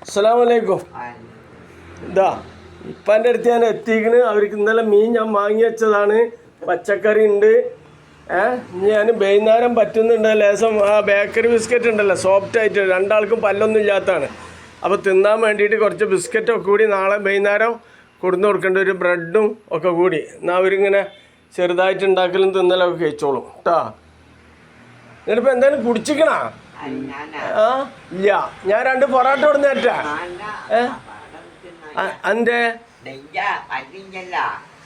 അസ്സലാമലൈക്കും. ഇതാ ഇപ്പൻ്റെ അടുത്ത് ഞാൻ എത്തിക്കണ്. അവർക്ക് ഇന്നലെ മീൻ ഞാൻ വാങ്ങി വെച്ചതാണ്. പച്ചക്കറി ഉണ്ട്. ഇനി ഞാൻ വൈകുന്നേരം പറ്റുന്നുണ്ട്. ലേസം ആ ബേക്കറി ബിസ്ക്കറ്റ് ഉണ്ടല്ലോ, സോഫ്റ്റ് ആയിട്ട്, രണ്ടാൾക്കും പല്ലൊന്നും ഇല്ലാത്തതാണ്. അപ്പോൾ തിന്നാൻ വേണ്ടിയിട്ട് കുറച്ച് ബിസ്ക്കറ്റൊക്കെ കൂടി നാളെ വൈകുന്നേരം കൊടുന്ന് കൊടുക്കേണ്ട, ഒരു ബ്രെഡും ഒക്കെ കൂടി. എന്നാൽ അവരിങ്ങനെ ചെറുതായിട്ട് ഉണ്ടാക്കലും തിന്നലൊക്കെ കഴിച്ചോളും കേട്ടോ. എന്നിട്ടിപ്പോൾ എന്തായാലും കുടിച്ചിക്കണാ? ആ ഇല്ല, ഞാൻ 2 പൊറാട്ട കൊടുന്നേറ്റാ. അന്റെ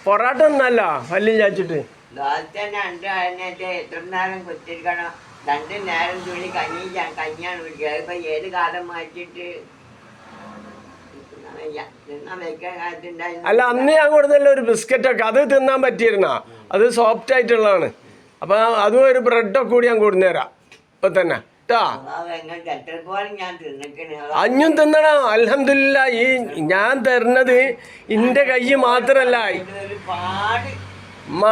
പൊറാട്ട ഒന്നല്ല പല്ലും ചാച്ചിട്ട് അല്ല, അന്ന് ഞാൻ കൊടുത്തല്ലോ ഒരു ബിസ്ക്കറ്റൊക്കെ, അത് തിന്നാൻ പറ്റിയിരുന്ന, അത് സോഫ്റ്റ് ആയിട്ടുള്ളതാണ്. അപ്പൊ അതും ഒരു ബ്രെഡൊക്കെ കൂടി ഞാൻ കൊടുന്നേരാം ഇപ്പൊ തന്നെ. അഞ്ഞും തിന്നണം. അൽഹംദുലില്ലാ, ഈ ഞാൻ തരുന്നത് ഇന്റെ കൈ മാത്രല്ല ഉമ്മ.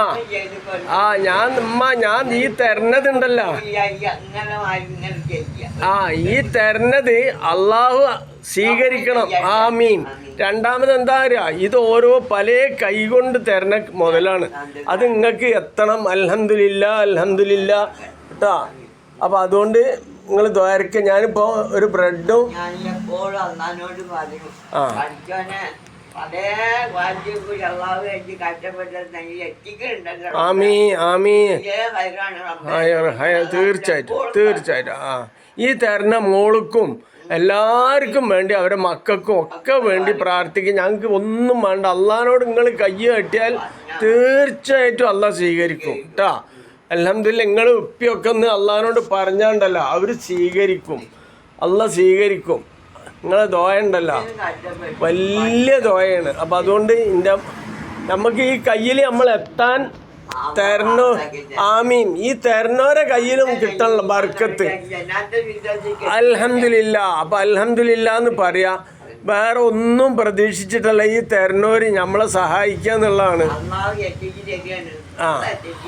ഞാൻ ഈ തരണതുണ്ടല്ലോ, ഈ തരണത് അള്ളാഹു സ്വീകരിക്കണം. ആമീൻ. രണ്ടാമത് എന്താ അറിയാ, ഇത് ഓരോ പല കൈ കൊണ്ട് തരണ മുതലാണ്. അത് നിങ്ങൾക്ക് എത്തണം. അൽഹംദുലില്ലാ, അൽഹംദുലില്ലാ കേട്ടോ. അപ്പം അതുകൊണ്ട് നിങ്ങൾ ദ്വാരക്ക. ഞാനിപ്പോൾ ഒരു ബ്രെഡും തീർച്ചയായിട്ടും ഈ തരണ മോൾക്കും എല്ലാവർക്കും വേണ്ടി, അവരെ മക്കൾക്കും ഒക്കെ വേണ്ടി പ്രാർത്ഥിക്കും. ഞങ്ങൾക്ക് ഒന്നും വേണ്ട, അള്ളാഹിനോട് നിങ്ങൾ കൈ കെട്ടിയാൽ തീർച്ചയായിട്ടും അള്ളാഹ് സ്വീകരിക്കും കേട്ടോ. അൽഹംദുലില്ലാ, നിങ്ങൾ ഉപ്പിയൊക്കെ ഒന്ന് അള്ളാഹിനോട് പറഞ്ഞാണ്ടല്ലോ, അവർ സ്വീകരിക്കും. അള്ളാഹ് സ്വീകരിക്കും. നിങ്ങളെ ദോയ ഉണ്ടല്ലോ, വലിയ ദോയാണ്. അപ്പം അതുകൊണ്ട് നമുക്ക് ഈ കയ്യിൽ നമ്മൾ എത്താൻ തരണോ. ആമീൻ. ഈ തരണോരെ കയ്യിലും കിട്ടണല്ലോ ബർക്കത്ത്. അൽഹംദുലില്ലാ. അപ്പം അൽഹംദുലില്ലാ എന്ന് പറയാ. വേറെ ഒന്നും പ്രതീക്ഷിച്ചിട്ടല്ല ഈ തരണോര് നമ്മളെ സഹായിക്കുക എന്നുള്ളതാണ്.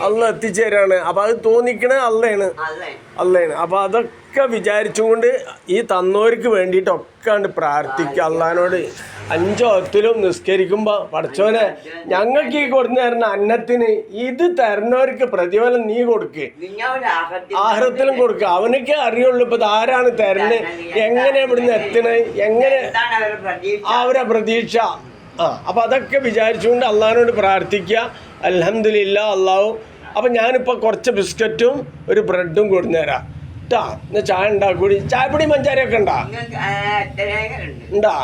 അള്ളാഹ് എത്തിച്ചേരാണ്. അപ്പം അത് തോന്നിക്കണേ അള്ളയാണ്. അപ്പം അതൊക്കെ വിചാരിച്ചുകൊണ്ട് ഈ തന്നോർക്ക് വേണ്ടിയിട്ടൊക്കെ ഉണ്ട് പ്രാർത്ഥിക്കുക അള്ളഹാനോട്. 5 വക്തിലും നിസ്കരിക്കുമ്പോൾ, പഠിച്ചോനെ ഞങ്ങൾക്ക് ഈ കൊടുന്നു തരുന്ന അന്നത്തിന് ഇത് തരുന്നവർക്ക് പ്രതിഫലം നീ കൊടുക്ക്, ആഹ്റത്തിലും കൊടുക്കുക. അവനൊക്കെ അറിയുള്ളൂ ഇപ്പം ആരാണ് തരുന്നത്, എങ്ങനെ ഇവിടുന്ന് എത്തണേ, എങ്ങനെ അവരെ പ്രതീക്ഷ. അപ്പം അതൊക്കെ വിചാരിച്ചുകൊണ്ട് അള്ളഹാനോട് പ്രാർത്ഥിക്കുക. അൽഹംദുലില്ലാ അള്ളാഹു. അപ്പം ഞാനിപ്പോൾ കുറച്ച് ബിസ്ക്കറ്റും ഒരു ബ്രെഡും കൊടുന്നുതരാം കേട്ടാ. എന്നാ ചായ ഉണ്ടാക്കൂടി, ചായപ്പൊടി പഞ്ചാരയൊക്കെ ഉണ്ടാ? എന്നാ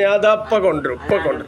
ഞാൻ അതപ്പം കൊണ്ടുവരും.